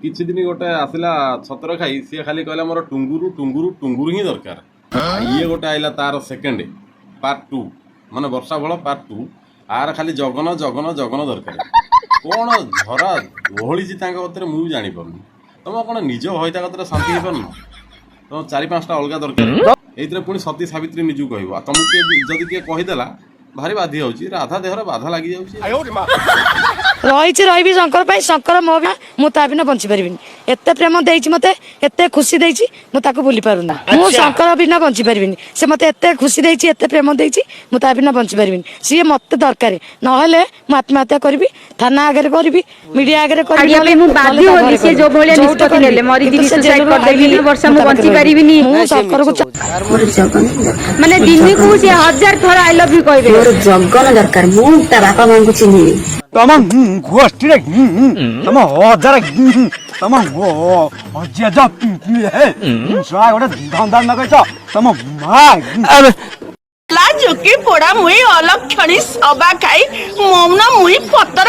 किछि दिन गोटे आसला छतर खाई सी खाली कहला मोर टुंगुरु टुंगुरु टुंगुरु ही दरकार। ये गोटे आइला तार सेकेंड पार्ट 2 माने वर्षा फल पार्ट 2 आर खाली जगन जगन जगन दरकार। कौन झरा ओहली कतरे मुझे जानी पार्नी तुम कौन निज हईता कतरे शांति हो पारन तुम 4-5टा अलग दरकार ये पुणी सती सावित्री निजू कह तुमको जदि किए कहीदेला भारी बाधी होची राधा देहर बाधा लगी रही रही शंकर पाई शंकर मो मुझे बिना बंची पारि एत प्रेम देती मत एत खुशी देती मुझे भूली पारूना मु शंकर बिना बंची पारि से मत एत खुशी देती एत प्रेम देती मुझे बिना बंची पारि सी मत दरकार ना मुझे आत्महत्या करी थाना आगे करी मीडिया आगे माने दिन को से 1000 थर आई लव यू कहबे मोर जगन दरकार मु ता बापा मां को चिन्ही तम गोष्ठी रे तम 1000 तम जे जा हे सवा गोटे धंदा न कहछ तम मा लाजो के पोड़ा मुई अलक्षणी सबा खाई मौना मुई पत्तर